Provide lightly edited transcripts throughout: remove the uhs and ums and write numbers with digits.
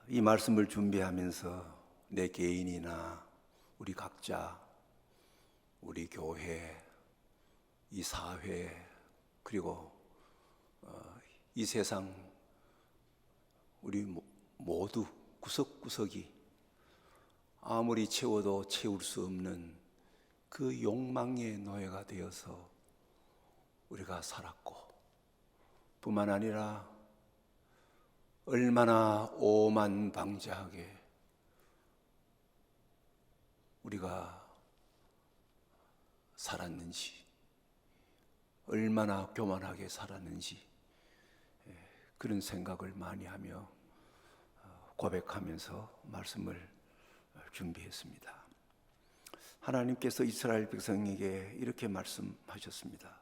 이 말씀을 준비하면서 내 개인이나 우리 각자, 우리 교회, 이 사회, 그리고 이 세상 우리 모두 구석구석이 아무리 채워도 채울 수 없는 그 욕망의 노예가 되어서 우리가 살았고, 뿐만 아니라 얼마나 오만방자하게 우리가 살았는지, 얼마나 교만하게 살았는지 그런 생각을 많이 하며 고백하면서 말씀을 준비했습니다. 하나님께서 이스라엘 백성에게 이렇게 말씀하셨습니다.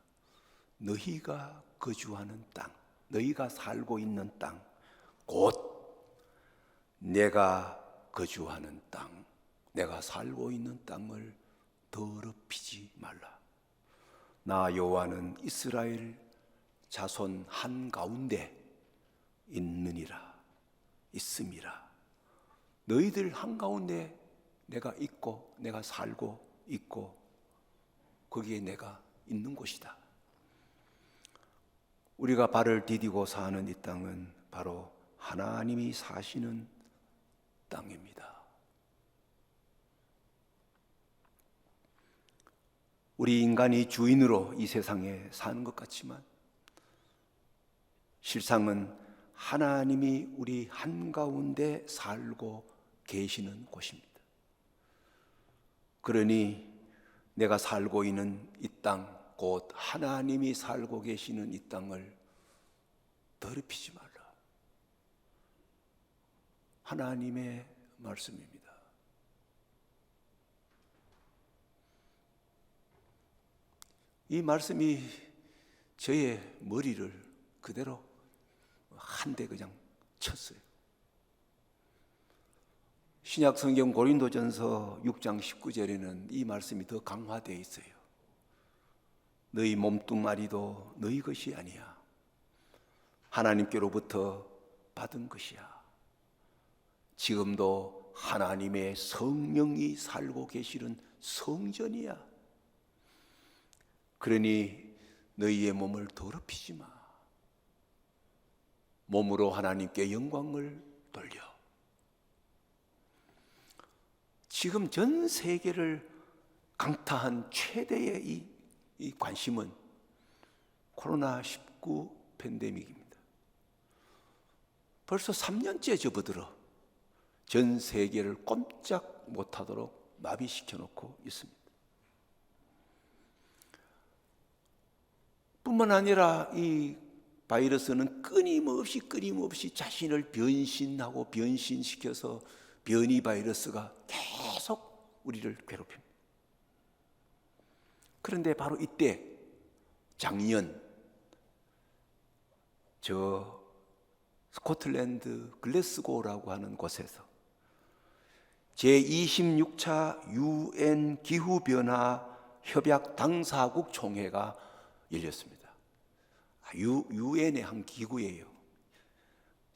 너희가 거주하는 땅, 너희가 살고 있는 땅, 곧 내가 거주하는 땅, 내가 살고 있는 땅을 더럽히지 말라. 나 여호와는 이스라엘 자손 한가운데 있음이라. 너희들 한가운데 내가 있고 내가 살고 있고 거기에 내가 있는 곳이다. 우리가 발을 디디고 사는 이 땅은 바로 하나님이 사시는 땅입니다. 우리 인간이 주인으로 이 세상에 사는 것 같지만 실상은 하나님이 우리 한가운데 살고 계시는 곳입니다. 그러니 내가 살고 있는 이 땅, 곧 하나님이 살고 계시는 이 땅을 더럽히지 말라. 하나님의 말씀입니다. 이 말씀이 저의 머리를 그대로 한 대 그냥 쳤어요. 신약 성경 고린도전서 6장 19절에는 이 말씀이 더 강화되어 있어요. 너희 몸뚱아리도 너희 것이 아니야. 하나님께로부터 받은 것이야. 지금도 하나님의 성령이 살고 계시는 성전이야. 그러니 너희의 몸을 더럽히지 마. 몸으로 하나님께 영광을 돌려. 지금 전 세계를 강타한 최대의 이 관심은 코로나19 팬데믹입니다. 벌써 3년째 접어들어 전 세계를 꼼짝 못하도록 마비시켜 놓고 있습니다. 뿐만 아니라 이 바이러스는 끊임없이 자신을 변신하고 변신시켜서 변이 바이러스가 계속 우리를 괴롭힙니다. 그런데 바로 이때 작년 저 스코틀랜드 글래스고라고 하는 곳에서 제26차 UN 기후변화 협약 당사국 총회가 열렸습니다. UN의 한 기구예요.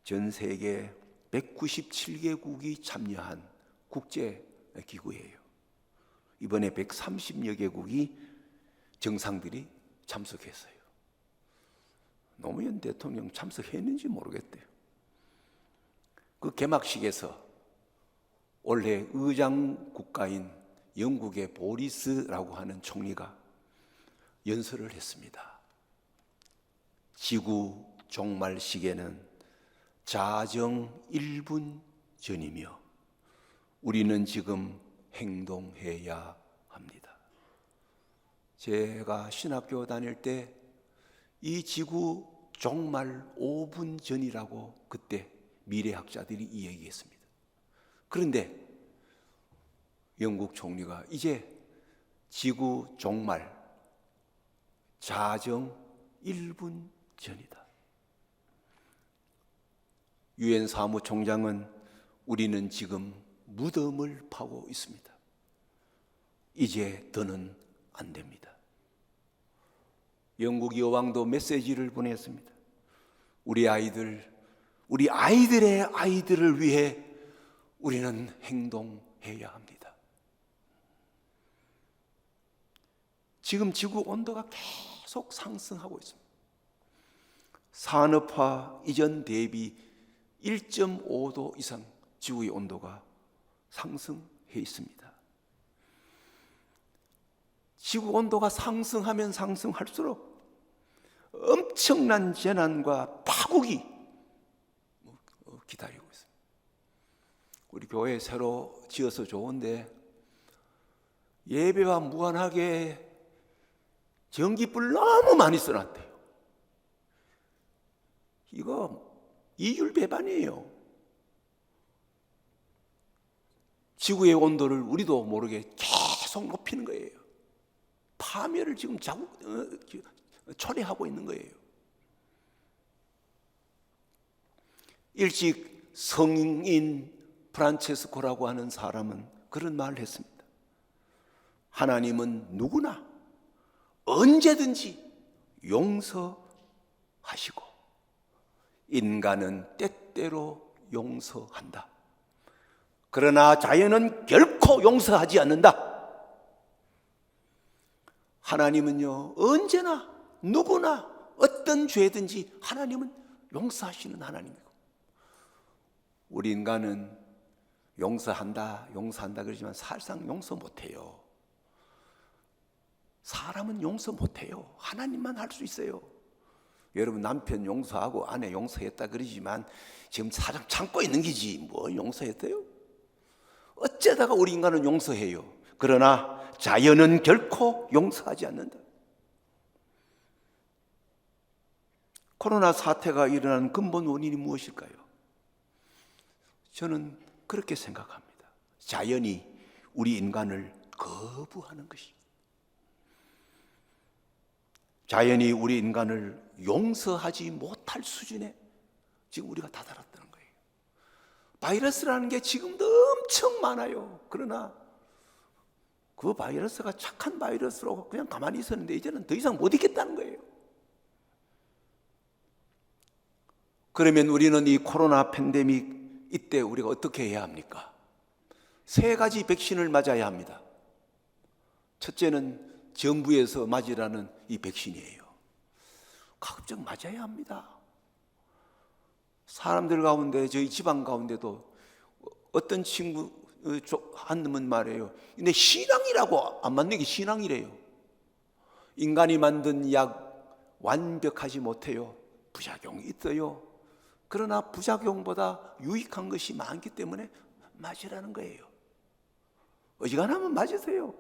전 세계 197개국이 참여한 국제 기구예요. 이번에 130여 개국이 정상들이 참석했어요. 노무현 대통령 참석했는지 모르겠대요. 그 개막식에서 올해 의장 국가인 영국의 보리스라고 하는 총리가 연설을 했습니다. 지구 종말 시계는 자정 1분 전이며 우리는 지금 행동해야 합니다. 제가 신학교 다닐 때 이 지구 종말 5분 전이라고 그때 미래학자들이 이야기했습니다. 그런데 영국 총리가 이제 지구 종말 자정 1분 전이다. 유엔 사무총장은 우리는 지금 무덤을 파고 있습니다. 이제 더는 안 됩니다. 영국 여왕도 메시지를 보냈습니다. 우리 아이들 우리 아이들의 아이들을 위해 우리는 행동해야 합니다. 지금 지구 온도가 계속 상승하고 있습니다. 산업화 이전 대비 1.5도 이상 지구의 온도가 상승해 있습니다. 지구 온도가 상승하면 상승할수록 엄청난 재난과 파국이 기다리고 있습니다. 우리 교회 새로 지어서 좋은데 예배와 무관하게 전기불 너무 많이 써놨대요. 이거 이율배반이에요. 지구의 온도를 우리도 모르게 계속 높이는 거예요. 파멸을 지금 초래하고 있는 거예요. 일찍 성인 프란체스코라고 하는 사람은 그런 말을 했습니다. 하나님은 누구나 언제든지 용서하시고 인간은 때때로 용서한다. 그러나 자연은 결코 용서하지 않는다. 하나님은요, 언제나 누구나 어떤 죄든지 하나님은 용서하시는 하나님이고, 우리 인간은 용서한다 그러지만 사실상 용서 못해요. 사람은 용서 못해요. 하나님만 할 수 있어요. 여러분 남편 용서하고 아내 용서했다 그러지만 지금 사정 참고 있는 기지 뭐 용서했대요? 어쩌다가 우리 인간은 용서해요. 그러나 자연은 결코 용서하지 않는다. 코로나 사태가 일어난 근본 원인이 무엇일까요? 저는 그렇게 생각합니다. 자연이 우리 인간을 거부하는 것이, 자연이 우리 인간을 용서하지 못할 수준에 지금 우리가 다다랐다는 거예요. 바이러스라는 게 지금도 엄청 많아요. 그러나 그 바이러스가 착한 바이러스로 그냥 가만히 있었는데 이제는 더 이상 못 있겠다는 거예요. 그러면 우리는 이 코로나 팬데믹 이때 우리가 어떻게 해야 합니까? 3가지 백신을 맞아야 합니다. 첫째는 정부에서 맞으라는 이 백신이에요. 가급적 맞아야 합니다. 사람들 가운데, 저희 집안 가운데도 어떤 친구 한 놈은 말해요. 근데 신앙이라고 안 맞는 게 신앙이래요. 인간이 만든 약 완벽하지 못해요. 부작용이 있어요. 그러나 부작용보다 유익한 것이 많기 때문에 맞으라는 거예요. 어지간하면 맞으세요.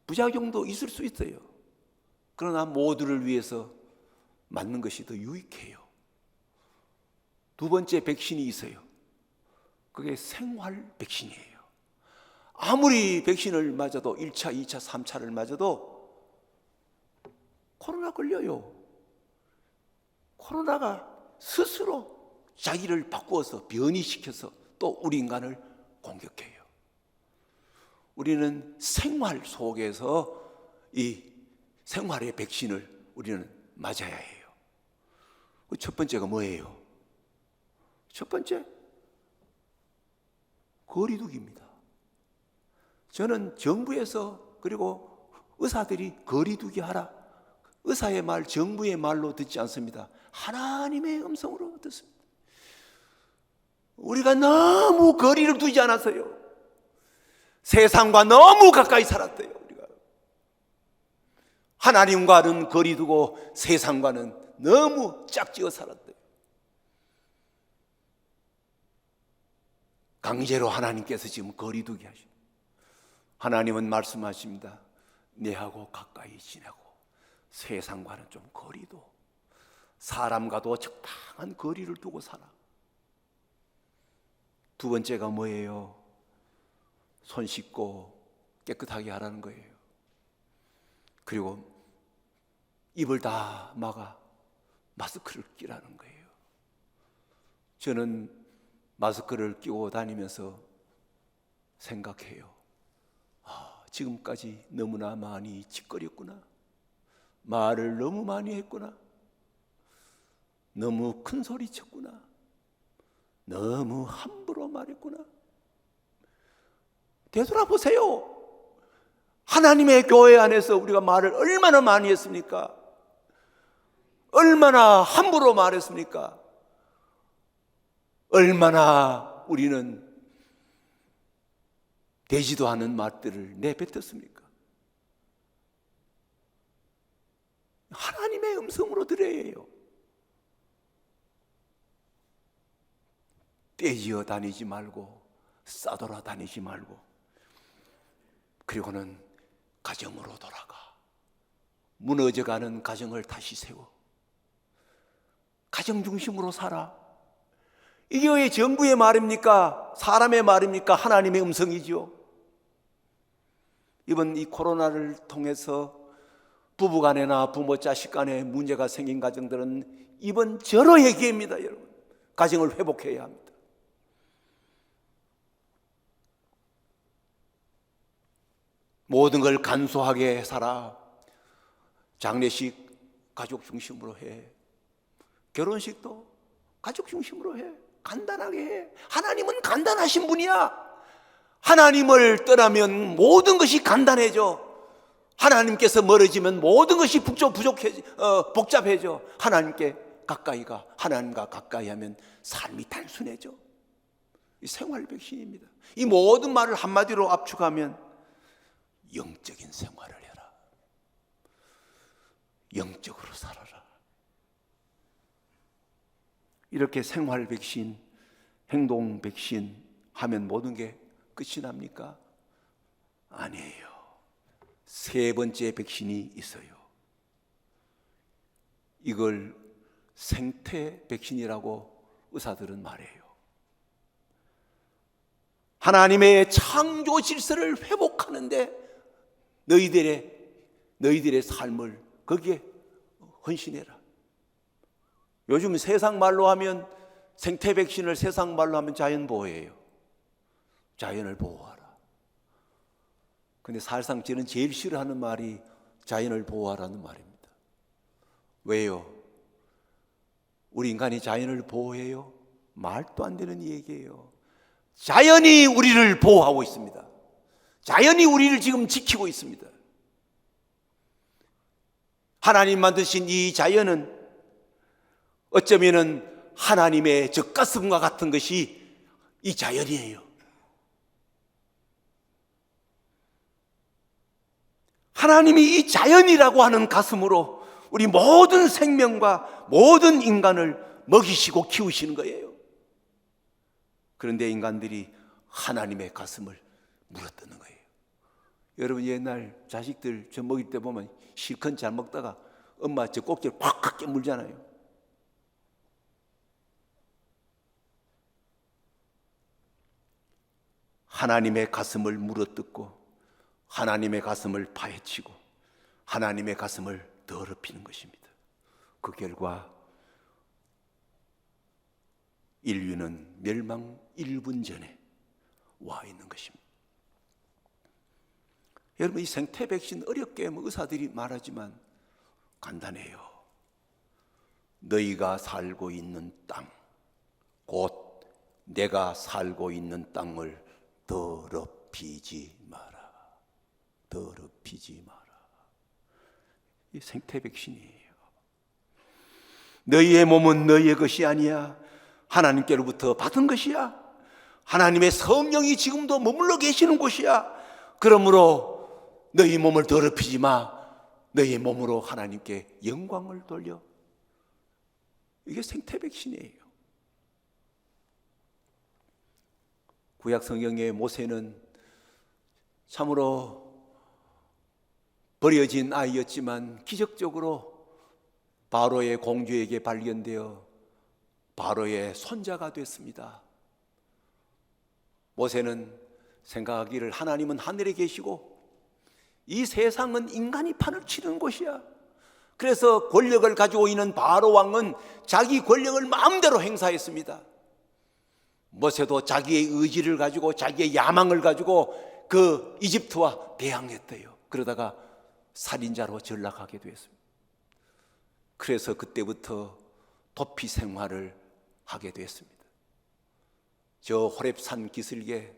부작용도 있을 수 있어요. 그러나 모두를 위해서 맞는 것이 더 유익해요. 2번째 백신이 있어요. 그게 생활 백신이에요. 아무리 백신을 맞아도 1차, 2차, 3차를 맞아도 코로나 걸려요. 코로나가 스스로 자기를 바꾸어서 변이시켜서 또 우리 인간을 공격해요. 우리는 생활 속에서 이 생활의 백신을 우리는 맞아야 해요. 첫 번째가 뭐예요? 첫 번째, 거리두기입니다. 저는 정부에서 그리고 의사들이 거리두기 하라, 의사의 말, 정부의 말로 듣지 않습니다. 하나님의 음성으로 듣습니다. 우리가 너무 거리를 두지 않았어요. 세상과 너무 가까이 살았대요. 우리가 하나님과는 거리 두고 세상과는 너무 짝지어 살았대요. 강제로 하나님께서 지금 거리 두게 하십니다. 하나님은 말씀하십니다. 내하고 가까이 지내고 세상과는 좀 거리도, 사람과도 적당한 거리를 두고 살아. 2번째가 뭐예요? 손 씻고 깨끗하게 하라는 거예요. 그리고 입을 다 막아 마스크를 끼라는 거예요. 저는 마스크를 끼고 다니면서 생각해요. 지금까지 너무나 많이 짓거렸구나. 말을 너무 많이 했구나. 너무 큰 소리 쳤구나. 너무 함부로 말했구나. 되돌아보세요. 하나님의 교회 안에서 우리가 말을 얼마나 많이 했습니까? 얼마나 함부로 말했습니까? 얼마나 우리는 되지도 않은 말들을 내뱉었습니까? 하나님의 음성으로 들어야 해요. 떼지어 다니지 말고 싸돌아 다니지 말고, 그리고는 가정으로 돌아가 무너져가는 가정을 다시 세워 가정 중심으로 살아. 이게 왜 정부의 말입니까? 사람의 말입니까? 하나님의 음성이죠. 이번 이 코로나를 통해서 부부간에나 부모 자식 간에 문제가 생긴 가정들은 이번 절호의 기회입니다. 여러분, 가정을 회복해야 합니다. 모든 걸 간소하게 살아. 장례식 가족 중심으로 해. 결혼식도 가족 중심으로 해. 간단하게 해. 하나님은 간단하신 분이야. 하나님을 떠나면 모든 것이 간단해져. 하나님께서 멀어지면 모든 것이 복잡해져. 하나님과 가까이 하면 삶이 단순해져. 이 생활 백신입니다. 이 모든 말을 한마디로 압축하면 영적인 생활을 해라. 영적으로 살아라. 이렇게 생활 백신, 행동 백신 하면 모든 게 끝이 납니까? 아니에요. 세 번째 백신이 있어요. 이걸 생태 백신이라고 의사들은 말해요. 하나님의 창조 질서를 회복하는데 너희들의 삶을 거기에 헌신해라. 요즘 세상 말로 하면, 생태 백신을 세상 말로 하면 자연보호예요. 자연을 보호하라. 근데 사실상 저는 제일 싫어하는 말이 자연을 보호하라는 말입니다. 왜요? 우리 인간이 자연을 보호해요? 말도 안 되는 얘기예요. 자연이 우리를 보호하고 있습니다. 자연이 우리를 지금 지키고 있습니다. 하나님 만드신 이 자연은 어쩌면은 하나님의 젖가슴과 같은 것이 이 자연이에요. 하나님이 이 자연이라고 하는 가슴으로 우리 모든 생명과 모든 인간을 먹이시고 키우시는 거예요. 그런데 인간들이 하나님의 가슴을 물어뜯는 거예요. 여러분, 옛날 자식들 저 먹일 때 보면 실컷 잘 먹다가 엄마 저 꼭지를 팍 깨물잖아요. 하나님의 가슴을 물어뜯고 하나님의 가슴을 파헤치고 하나님의 가슴을 더럽히는 것입니다. 그 결과 인류는 멸망 1분 전에 와 있는 것입니다. 여러분, 이 생태 백신 어렵게 의사들이 말하지만 간단해요. 너희가 살고 있는 땅, 곧 내가 살고 있는 땅을 더럽히지 마라. 더럽히지 마라. 이 생태 백신이에요. 너희의 몸은 너희의 것이 아니야. 하나님께로부터 받은 것이야. 하나님의 성령이 지금도 머물러 계시는 곳이야. 그러므로 너희 몸을 더럽히지 마. 너희 몸으로 하나님께 영광을 돌려. 이게 생태 백신이에요. 구약 성경의 모세는 참으로 버려진 아이였지만 기적적으로 바로의 공주에게 발견되어 바로의 손자가 됐습니다. 모세는 생각하기를 하나님은 하늘에 계시고 이 세상은 인간이 판을 치는 곳이야. 그래서 권력을 가지고 있는 바로 왕은 자기 권력을 마음대로 행사했습니다. 모세도 자기의 의지를 가지고 자기의 야망을 가지고 그 이집트와 대항했대요. 그러다가 살인자로 전락하게 되었습니다. 그래서 그때부터 도피 생활을 하게 되었습니다. 저 호렙산 기슭에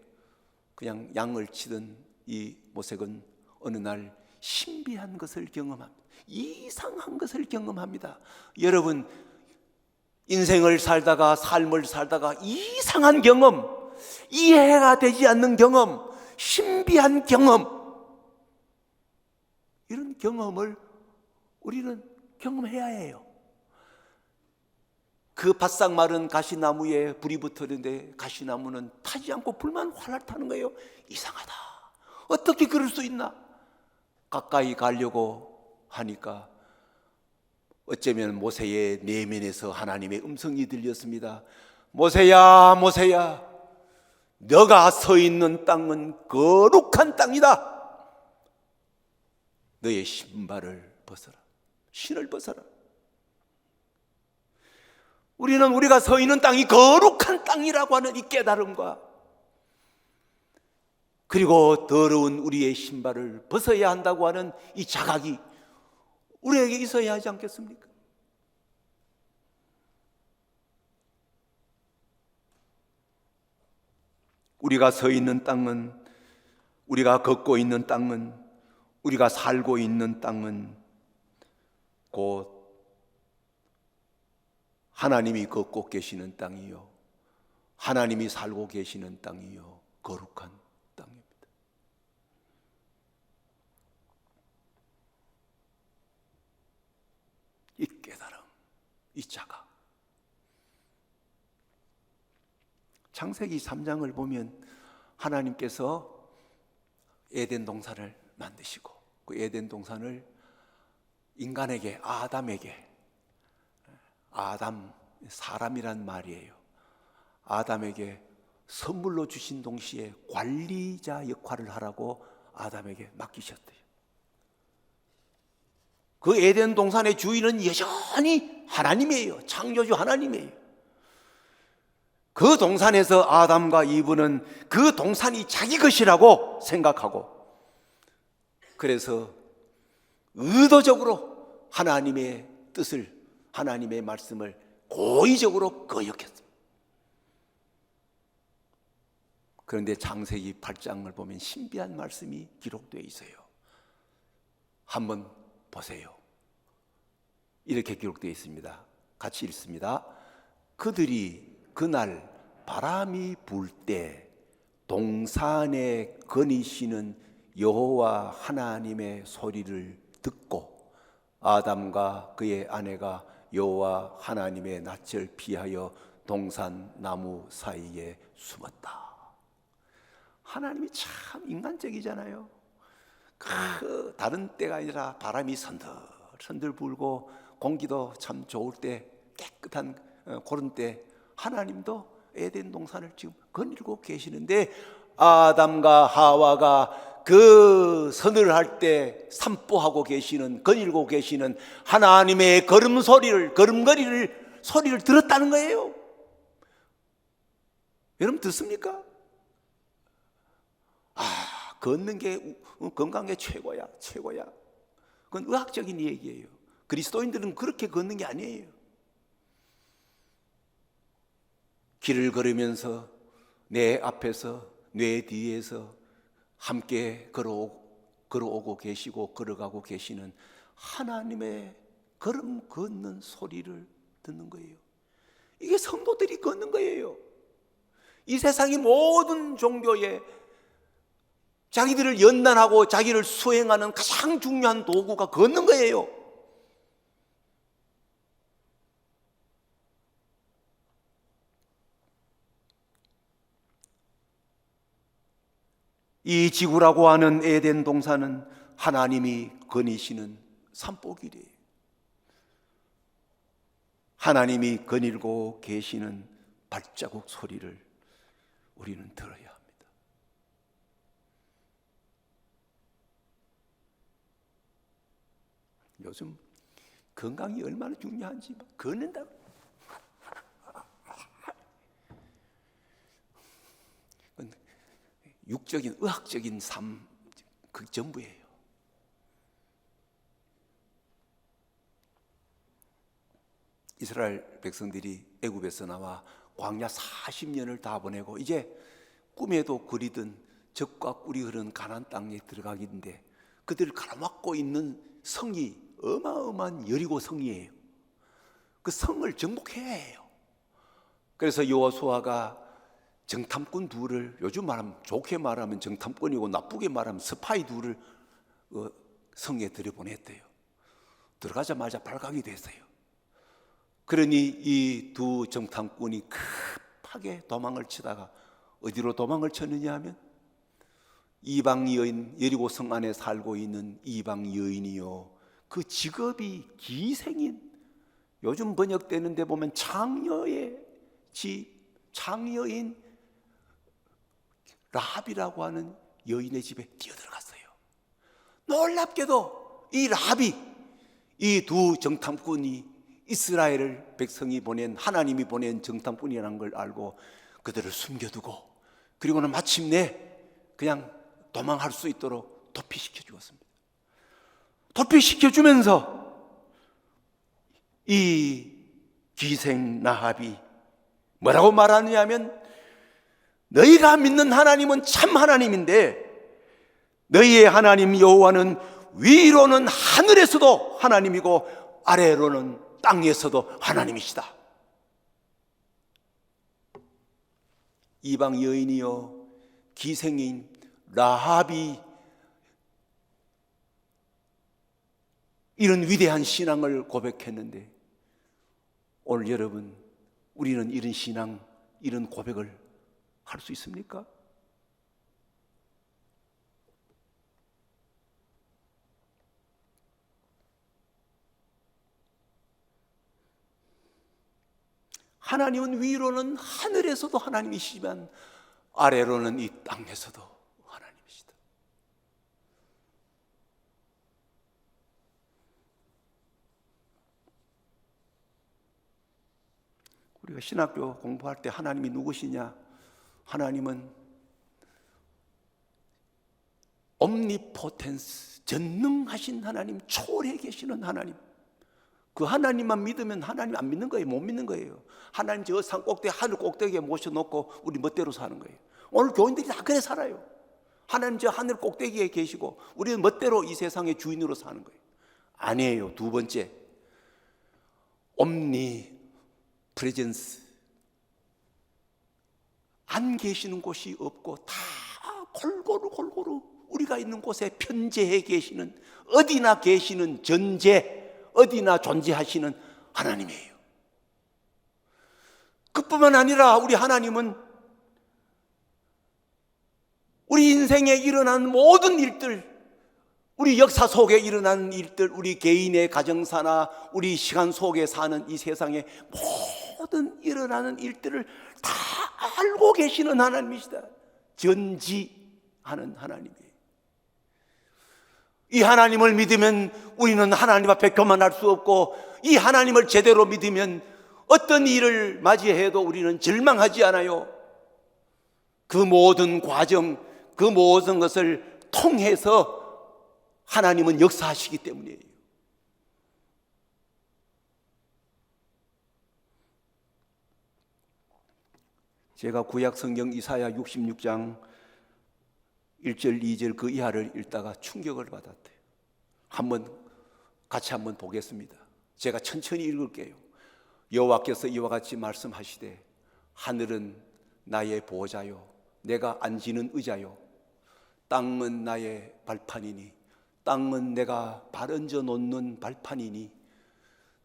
그냥 양을 치던 이 모색은 어느 날 신비한 것을 경험합니다. 이상한 것을 경험합니다. 여러분, 인생을 살다가 삶을 살다가 이상한 경험, 이해가 되지 않는 경험, 신비한 경험, 이런 경험을 우리는 경험해야 해요. 그 바싹 마른 가시나무에 불이 붙었는데 가시나무는 타지 않고 불만 활활 타는 거예요. 이상하다. 어떻게 그럴 수 있나? 가까이 가려고 하니까 어쩌면 모세의 내면에서 하나님의 음성이 들렸습니다. 모세야, 모세야, 너가 서 있는 땅은 거룩한 땅이다. 너의 신발을 벗어라. 신을 벗어라. 우리는 우리가 서 있는 땅이 거룩한 땅이라고 하는 이 깨달음과, 그리고 더러운 우리의 신발을 벗어야 한다고 하는 이 자각이 우리에게 있어야 하지 않겠습니까? 우리가 서 있는 땅은, 우리가 걷고 있는 땅은, 우리가 살고 있는 땅은 곧 하나님이 걷고 계시는 땅이요, 하나님이 살고 계시는 땅이요, 거룩한 땅입니다. 이 깨달음, 이 자각. 창세기 3장을 보면 하나님께서 에덴 동산을 만드시고 그 에덴 동산을 인간에게, 아담에게, 아담, 사람이란 말이에요. 아담에게 선물로 주신 동시에 관리자 역할을 하라고 아담에게 맡기셨대요. 그 에덴 동산의 주인은 여전히 하나님이에요. 창조주 하나님이에요. 그 동산에서 아담과 이브는 그 동산이 자기 것이라고 생각하고, 그래서 의도적으로 하나님의 뜻을, 하나님의 말씀을 고의적으로 거역했어요. 그런데 창세기 8장을 보면 신비한 말씀이 기록되어 있어요. 한번 보세요. 이렇게 기록되어 있습니다. 같이 읽습니다. 그들이 그날 바람이 불 때 동산에 거니시는 여호와 하나님의 소리를 듣고 아담과 그의 아내가 여호와 하나님의 낯을 피하여 동산 나무 사이에 숨었다. 하나님이 참 인간적이잖아요. 그 다른 때가 아니라 바람이 선들선들 불고 공기도 참 좋을 때, 깨끗한 그런 때 하나님도 에덴 동산을 지금 거닐고 계시는데, 아담과 하와가 그 서늘할 때 산보하고 계시는, 거닐고 계시는 하나님의 걸음걸이를 소리를 들었다는 거예요. 여러분 듣습니까? 걷는 게 건강에 최고야. 그건 의학적인 얘기예요. 그리스도인들은 그렇게 걷는 게 아니에요. 길을 걸으면서 내 앞에서, 내 뒤에서 함께 걸어오고 계시고 걸어가고 계시는 하나님의 걸음 걷는 소리를 듣는 거예요. 이게 성도들이 걷는 거예요. 이 세상의 모든 종교에 자기들을 연단하고 자기를 수행하는 가장 중요한 도구가 걷는 거예요. 이 지구라고 하는 에덴 동산은 하나님이 거니시는 산보길이에요. 하나님이 거닐고 계시는 발자국 소리를 우리는 들어야 합니다. 요즘 건강이 얼마나 중요한지 걷는다고. 육적인, 의학적인 삶, 그 전부예요. 이스라엘 백성들이 애굽에서 나와 광야 40년을 다 보내고 이제 꿈에도 그리던 적과 꿀이 흐르는 가나안 땅에 들어가기인데 그들을 가로막고 있는 성이 어마어마한 여리고 성이에요. 그 성을 정복해야 해요. 그래서 여호수아가 정탐꾼 둘을, 요즘 말하면 좋게 말하면 정탐꾼이고 나쁘게 말하면 스파이 둘을 성에 들여보냈대요. 들어가자마자 발각이 됐어요. 그러니 이 두 정탐꾼이 급하게 도망을 치다가 어디로 도망을 쳤느냐 하면 이방 여인, 여리고 성 안에 살고 있는 이방 여인이요, 그 직업이 기생인, 요즘 번역되는 데 보면 장녀의 집, 장녀인 라합이라고 하는 여인의 집에 뛰어들어갔어요. 놀랍게도 이 라합이, 이 두 정탐꾼이 이스라엘 백성이 보낸, 하나님이 보낸 정탐꾼이라는 걸 알고 그들을 숨겨두고, 그리고는 마침내 그냥 도망할 수 있도록 도피시켜 주었습니다. 도피시켜 주면서 이 기생 라합이 뭐라고 말하느냐 하면, 너희가 믿는 하나님은 참 하나님인데 너희의 하나님 여호와는 위로는 하늘에서도 하나님이고 아래로는 땅에서도 하나님이시다. 이방 여인이요, 기생인 라합이 이런 위대한 신앙을 고백했는데, 오늘 여러분, 우리는 이런 신앙, 이런 고백을 할 수 있습니까? 하나님은 위로는 하늘에서도 하나님이시지만 아래로는 이 땅에서도 하나님이시다. 우리가 신학교 공부할 때 하나님이 누구시냐? 하나님은 옴니포텐스, 전능하신 하나님, 초월해 계시는 하나님. 그 하나님만 믿으면 하나님 안 믿는 거예요. 못 믿는 거예요. 하나님 저 산 꼭대기, 하늘 꼭대기에 모셔놓고 우리 멋대로 사는 거예요. 오늘 교인들이 다 그래 살아요. 하나님 저 하늘 꼭대기에 계시고 우리는 멋대로 이 세상의 주인으로 사는 거예요. 아니에요. 두 번째, 옴니 프레젠스, 안 계시는 곳이 없고 다 골고루 우리가 있는 곳에 편재해 계시는, 어디나 계시는 전재, 어디나 존재하시는 하나님이에요. 그뿐만 아니라 우리 하나님은 우리 인생에 일어난 모든 일들, 우리 역사 속에 일어난 일들, 우리 개인의 가정사나 우리 시간 속에 사는 이 세상에 모든 일어나는 일들을 다 알고 계시는 하나님이시다. 전지하는 하나님이에요. 이 하나님을 믿으면 우리는 하나님 앞에 교만할 수 없고, 이 하나님을 제대로 믿으면 어떤 일을 맞이해도 우리는 절망하지 않아요. 그 모든 과정, 그 모든 것을 통해서 하나님은 역사하시기 때문이에요. 제가 구약 성경 이사야 66장 1절 2절 그 이하를 읽다가 충격을 받았대요. 같이 한번 보겠습니다. 제가 천천히 읽을게요. 여호와께서 이와 같이 말씀하시되, 하늘은 나의 보호자요, 내가 앉는 의자요, 땅은 나의 발판이니, 땅은 내가 발 얹어 놓는 발판이니,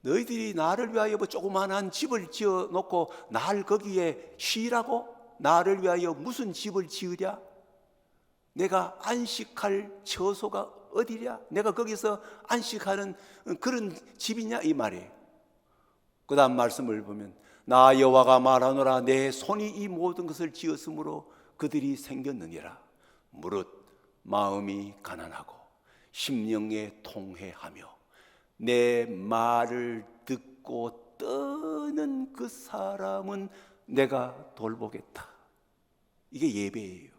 너희들이 나를 위하여 조그만한 집을 지어 놓고 날 거기에 쉬라고? 나를 위하여 무슨 집을 지으랴? 내가 안식할 처소가 어디랴? 내가 거기서 안식하는 그런 집이냐? 이 말이에요. 그 다음 말씀을 보면, 나 여호와가 말하노라, 내 손이 이 모든 것을 지었으므로 그들이 생겼느니라. 무릇 마음이 가난하고 심령에 통회하며 내 말을 듣고 떠는 그 사람은 내가 돌보겠다. 이게 예배예요.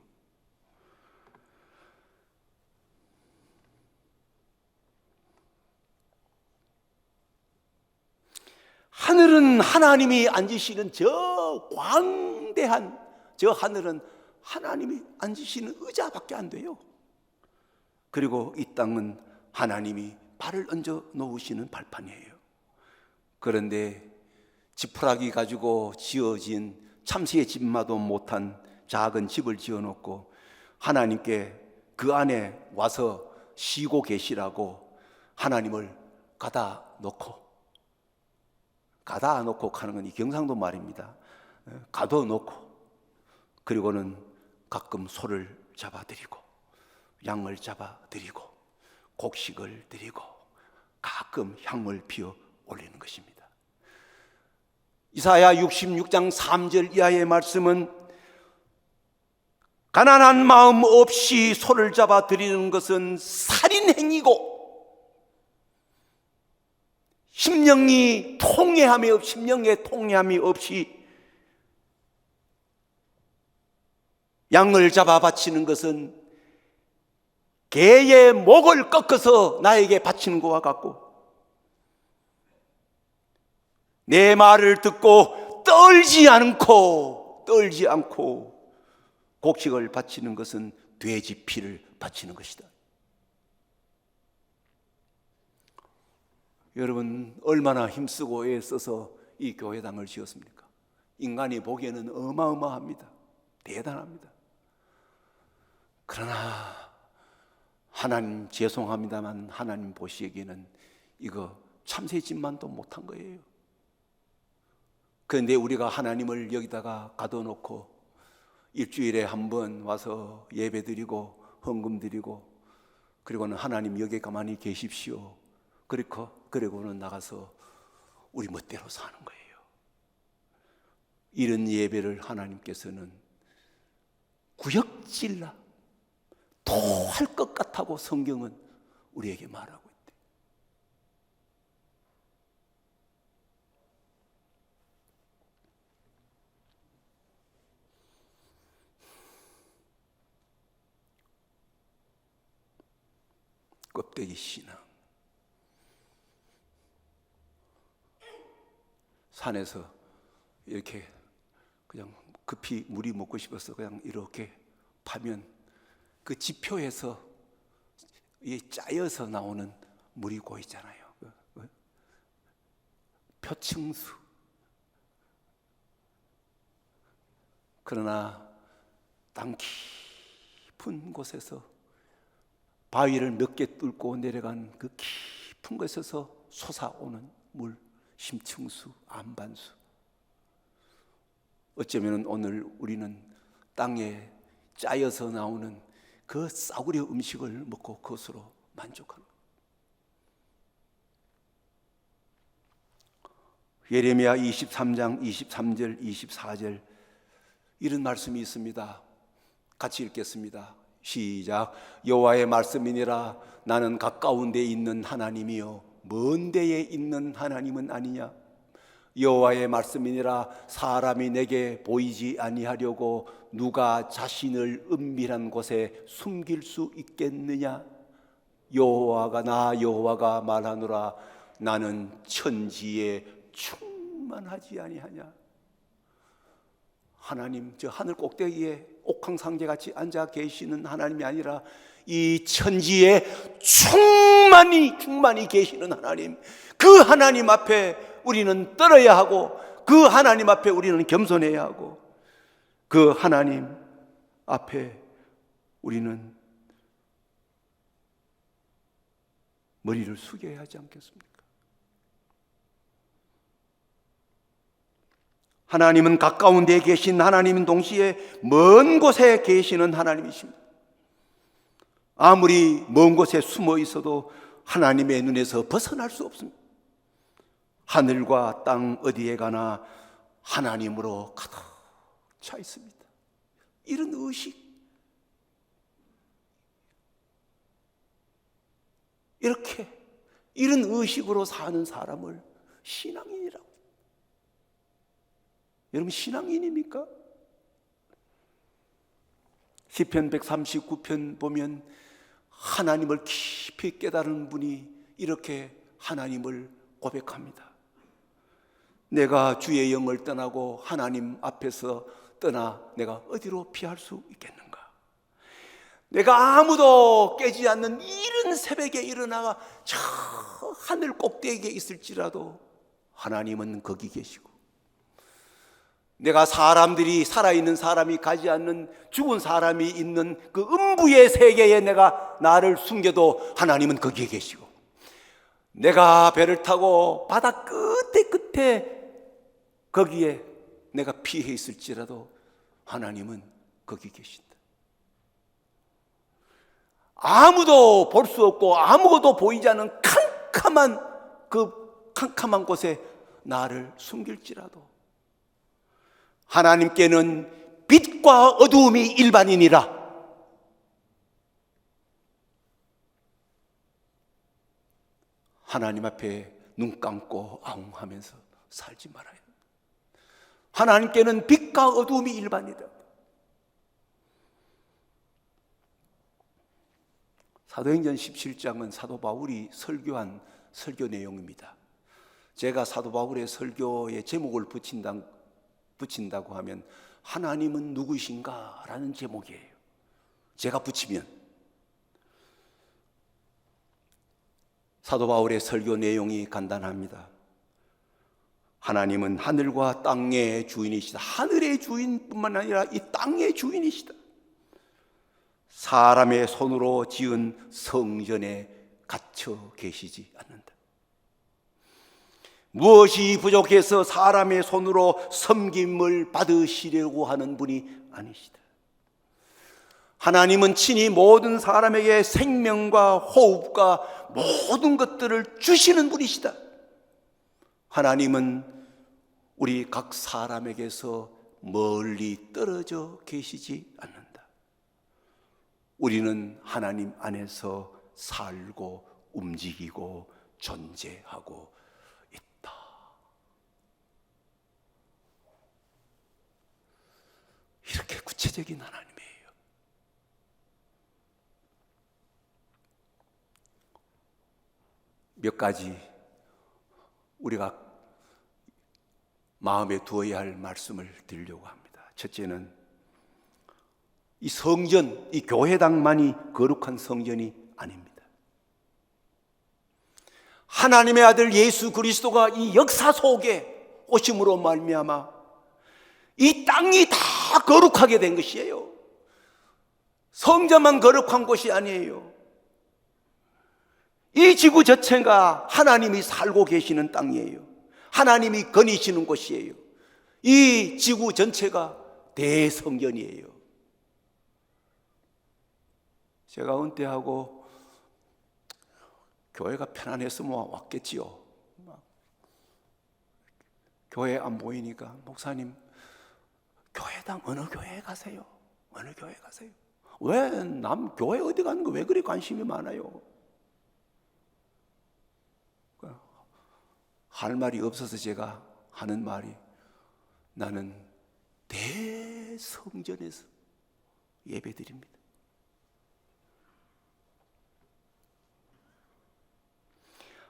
하늘은 하나님이 앉으시는 저 광대한 저 하늘은 하나님이 앉으시는 의자밖에 안 돼요. 그리고 이 땅은 하나님이 발을 얹어 놓으시는 발판이에요. 그런데 지푸라기 가지고 지어진 참새의 집마도 못한 작은 집을 지어놓고 하나님께 그 안에 와서 쉬고 계시라고 하나님을 가다 놓고 하는 건 이 경상도 말입니다. 가둬놓고 그리고는 가끔 소를 잡아드리고 양을 잡아드리고 곡식을 드리고 가끔 향을 피워 올리는 것입니다. 이사야 66장 3절 이하의 말씀은 가난한 마음 없이 소를 잡아드리는 것은 살인행위고 심령의 통회함이 없이 양을 잡아 바치는 것은 개의 목을 꺾어서 나에게 바치는 것과 같고 내 말을 듣고 떨지 않고 곡식을 바치는 것은 돼지 피를 바치는 것이다. 여러분 얼마나 힘쓰고 애써서 이 교회당을 지었습니까? 인간이 보기에는 어마어마합니다. 대단합니다. 그러나 하나님 죄송합니다만 하나님 보시기에는 이거 참새집만도 못한 거예요. 그런데 우리가 하나님을 여기다가 가둬놓고 일주일에 한 번 와서 예배 드리고 헌금 드리고 그리고는 하나님 여기 가만히 계십시오. 그리고는 나가서 우리 멋대로 사는 거예요. 이런 예배를 하나님께서는 구역질나 토할 것 같다고 성경은 우리에게 말하고 있대. 껍데기 신앙. 산에서 이렇게 그냥 급히 물이 먹고 싶어서 그냥 이렇게 파면 그 지표에서 짜여서 나오는 물이 고이잖아요. 표층수. 그러나 땅 깊은 곳에서 바위를 몇 개 뚫고 내려간 그 깊은 곳에서 솟아오는 물, 심층수, 안반수. 어쩌면 오늘 우리는 땅에 짜여서 나오는 그 싸구려 음식을 먹고 그것으로 만족하는 거예요. 예레미야 23장 23절 24절 이런 말씀이 있습니다. 같이 읽겠습니다. 시작. 여호와의 말씀이니라. 나는 가까운 데에 있는 하나님이요 먼 데에 있는 하나님은 아니냐. 여호와의 말씀이니라. 사람이 내게 보이지 아니하려고 누가 자신을 은밀한 곳에 숨길 수 있겠느냐. 여호와가 말하노라. 나는 천지에 충만하지 아니하냐. 하나님 저 하늘 꼭대기에 옥황상제같이 앉아 계시는 하나님이 아니라 이 천지에 충만히 계시는 하나님, 그 하나님 앞에 우리는 떨어야 하고 그 하나님 앞에 우리는 겸손해야 하고 그 하나님 앞에 우리는 머리를 숙여야 하지 않겠습니까? 하나님은 가까운 데에 계신 하나님인 동시에 먼 곳에 계시는 하나님이십니다. 아무리 먼 곳에 숨어 있어도 하나님의 눈에서 벗어날 수 없습니다. 하늘과 땅 어디에 가나 하나님으로 가득 차 있습니다. 이런 의식, 이런 의식으로 사는 사람을 신앙인이라고. 여러분 신앙인입니까? 시편 139편 보면 하나님을 깊이 깨달은 분이 이렇게 하나님을 고백합니다. 내가 주의 영을 떠나고 하나님 앞에서 떠나 내가 어디로 피할 수 있겠는가? 내가 아무도 깨지 않는 이른 새벽에 일어나가 저 하늘 꼭대기에 있을지라도 하나님은 거기 계시고, 내가 사람들이 살아있는 사람이 가지 않는 죽은 사람이 있는 그 음부의 세계에 내가 나를 숨겨도 하나님은 거기에 계시고, 내가 배를 타고 바다 끝에 거기에 내가 피해 있을지라도 하나님은 거기 계신다. 아무도 볼 수 없고 아무것도 보이지 않는 캄캄한 곳에 나를 숨길지라도 하나님께는 빛과 어두움이 일반이니라. 하나님 앞에 눈 감고 아웅하면서 살지 말아야 합니다. 하나님께는 빛과 어두움이 일반이다. 사도행전 17장은 사도 바울이 설교한 설교 내용입니다. 제가 사도 바울의 설교에 제목을 붙인다고 하면 하나님은 누구신가? 라는 제목이에요. 제가 붙이면 사도 바울의 설교 내용이 간단합니다. 하나님은 하늘과 땅의 주인이시다. 하늘의 주인뿐만 아니라 이 땅의 주인이시다. 사람의 손으로 지은 성전에 갇혀 계시지 않는다. 무엇이 부족해서 사람의 손으로 섬김을 받으시려고 하는 분이 아니시다. 하나님은 친히 모든 사람에게 생명과 호흡과 모든 것들을 주시는 분이시다. 하나님은 우리 각 사람에게서 멀리 떨어져 계시지 않는다. 우리는 하나님 안에서 살고 움직이고 존재하고 있다. 이렇게 구체적인 하나님이에요. 몇 가지 우리가 마음에 두어야 할 말씀을 드리려고 합니다. 첫째는 이 성전, 이 교회당만이 거룩한 성전이 아닙니다. 하나님의 아들 예수 그리스도가 이 역사 속에 오심으로 말미암아 이 땅이 다 거룩하게 된 것이에요. 성전만 거룩한 것이 아니에요. 이 지구 자체가 하나님이 살고 계시는 땅이에요. 하나님이 거니시는 곳이에요. 이 지구 전체가 대성전이에요. 제가 은퇴하고 교회가 편안했으면 왔겠지요. 교회 안 보이니까 목사님 교회당 어느 교회에 가세요? 어느 교회 가세요? 왜 남 교회 어디 가는 거 왜 그리 관심이 많아요? 할 말이 없어서 제가 하는 말이, 나는 대성전에서 예배드립니다.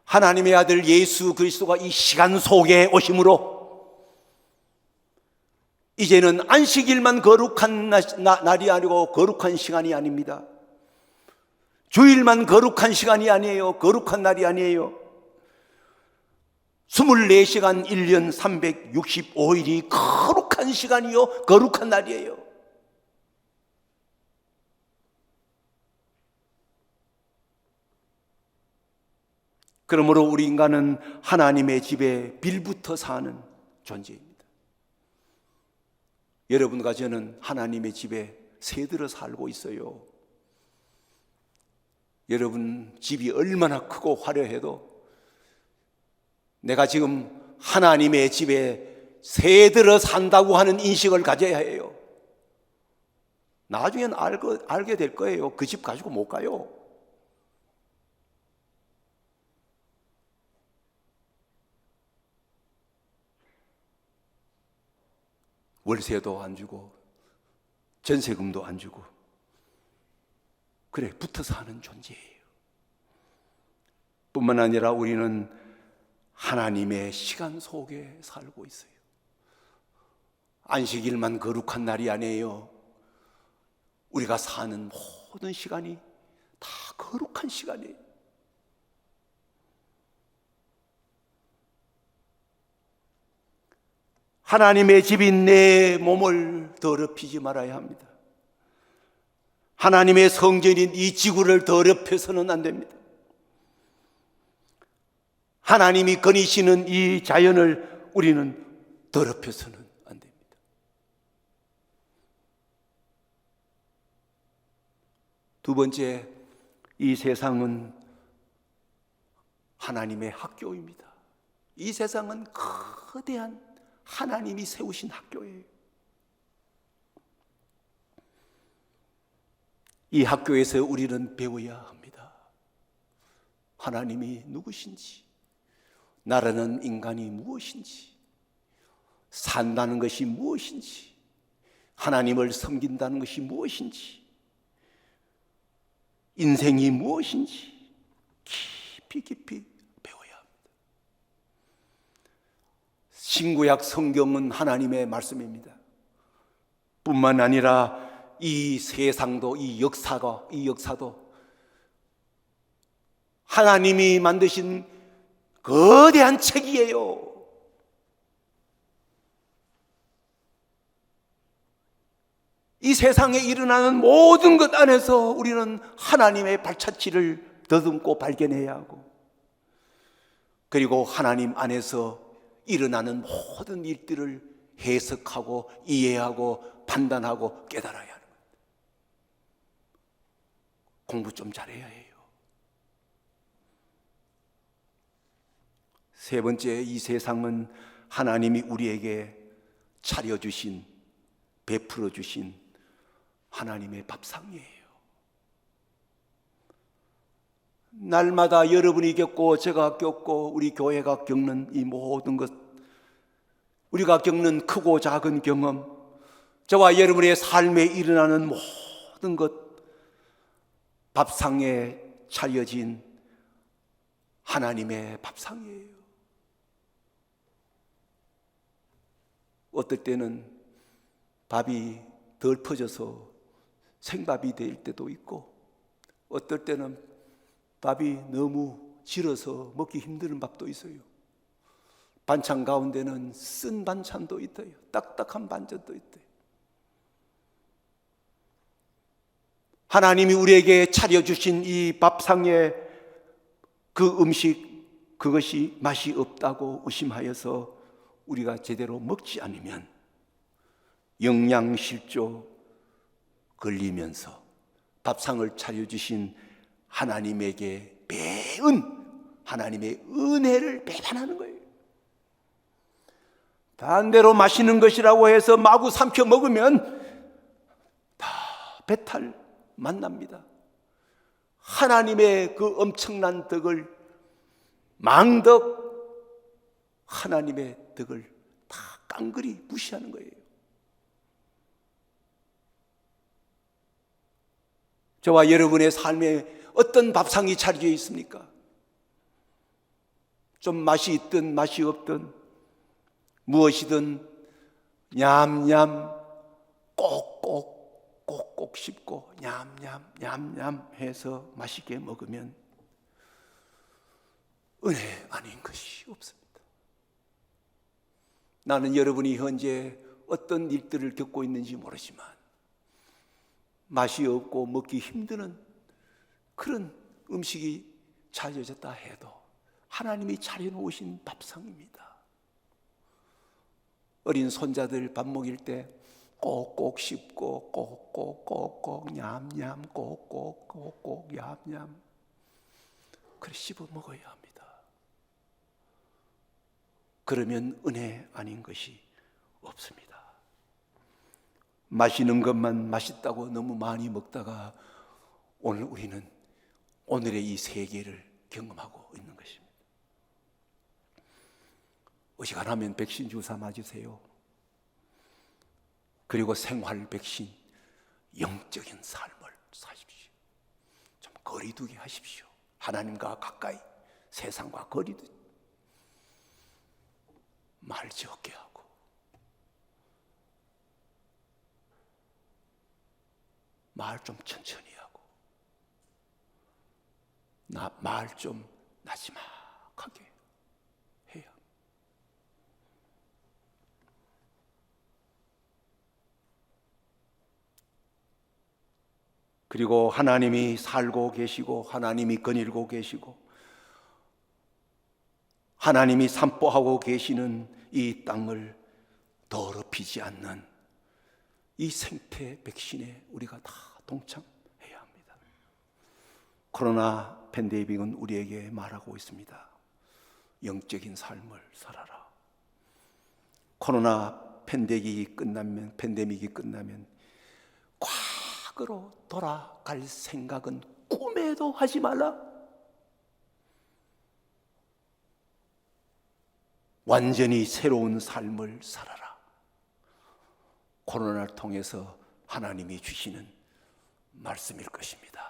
하나님의 아들 예수 그리스도가 이 시간 속에 오심으로 이제는 안식일만 거룩한 날이 아니고 거룩한 시간이 아닙니다. 주일만 거룩한 시간이 아니에요. 거룩한 날이 아니에요. 24시간 1년 365일이 거룩한 시간이요, 거룩한 날이에요. 그러므로 우리 인간은 하나님의 집에 빌부터 사는 존재입니다. 여러분과 저는 하나님의 집에 새들어 살고 있어요. 여러분 집이 얼마나 크고 화려해도 내가 지금 하나님의 집에 새들어 산다고 하는 인식을 가져야 해요. 나중엔 알게 될 거예요. 그 집 가지고 못 가요. 월세도 안 주고 전세금도 안 주고 그래 붙어 사는 존재예요. 뿐만 아니라 우리는 하나님의 시간 속에 살고 있어요. 안식일만 거룩한 날이 아니에요. 우리가 사는 모든 시간이 다 거룩한 시간이에요. 하나님의 집인 내 몸을 더럽히지 말아야 합니다. 하나님의 성전인 이 지구를 더럽혀서는 안 됩니다. 하나님이 거니시는 이 자연을 우리는 더럽혀서는 안 됩니다. 두 번째, 이 세상은 하나님의 학교입니다. 이 세상은 거대한 하나님이 세우신 학교예요. 이 학교에서 우리는 배워야 합니다. 하나님이 누구신지, 나라는 인간이 무엇인지, 산다는 것이 무엇인지, 하나님을 섬긴다는 것이 무엇인지, 인생이 무엇인지 깊이 배워야 합니다. 신구약 성경은 하나님의 말씀입니다. 뿐만 아니라 이 세상도, 이 역사도 하나님이 만드신 거대한 책이에요. 이 세상에 일어나는 모든 것 안에서 우리는 하나님의 발자취를 더듬고 발견해야 하고, 그리고 하나님 안에서 일어나는 모든 일들을 해석하고 이해하고 판단하고 깨달아야 하는 겁니다. 공부 좀 잘해야 해요. 세 번째, 이 세상은 하나님이 우리에게 차려주신, 베풀어 주신 하나님의 밥상이에요. 날마다 여러분이 겪고 제가 겪고 우리 교회가 겪는 이 모든 것, 우리가 겪는 크고 작은 경험, 저와 여러분의 삶에 일어나는 모든 것, 밥상에 차려진 하나님의 밥상이에요. 어떨 때는 밥이 덜 퍼져서 생밥이 될 때도 있고, 어떨 때는 밥이 너무 질어서 먹기 힘든 밥도 있어요. 반찬 가운데는 쓴 반찬도 있어요. 딱딱한 반찬도 있어요. 하나님이 우리에게 차려주신 이 밥상에 그 음식, 그것이 맛이 없다고 의심하여서 우리가 제대로 먹지 않으면 영양실조 걸리면서 밥상을 차려주신 하나님에게 배은 하나님의 은혜를 배반하는 거예요. 반대로 맛있는 것이라고 해서 마구 삼켜 먹으면 다 배탈 만납니다. 하나님의 그 엄청난 덕을, 망덕 하나님의 덕을 다 깡그리 무시하는 거예요. 저와 여러분의 삶에 어떤 밥상이 차려져 있습니까? 좀 맛이 있든 맛이 없든 무엇이든 냠냠 꼭꼭 씹고 냠냠 해서 맛있게 먹으면 은혜 아닌 것이 없습니다. 나는 여러분이 현재 어떤 일들을 겪고 있는지 모르지만 맛이 없고 먹기 힘든 그런 음식이 차려졌다 해도 하나님이 차려놓으신 밥상입니다. 어린 손자들 밥 먹일 때 꼭꼭 씹고 꼭꼭 냠냠 꼭꼭 냠냠 그래 씹어 먹어야 합니다. 그러면 은혜 아닌 것이 없습니다. 마시는 것만 맛있다고 너무 많이 먹다가 오늘 우리는 오늘의 이 세계를 경험하고 있는 것입니다. 어지간하면 백신 주사 맞으세요. 그리고 생활 백신, 영적인 삶을 사십시오. 좀 거리두기 하십시오. 하나님과 가까이, 세상과 거리두기. 말 적게 하고, 말 좀 천천히 하고, 말 좀 나지막하게 해야. 그리고 하나님이 살고 계시고, 하나님이 거닐고 계시고, 하나님이 산보하고 계시는 이 땅을 더럽히지 않는 이 생태 백신에 우리가 다 동참해야 합니다. 코로나 팬데믹은 우리에게 말하고 있습니다. 영적인 삶을 살아라. 코로나 팬데믹이 끝나면 과거로 돌아갈 생각은 꿈에도 하지 말라. 완전히 새로운 삶을 살아라. 코로나를 통해서 하나님이 주시는 말씀일 것입니다.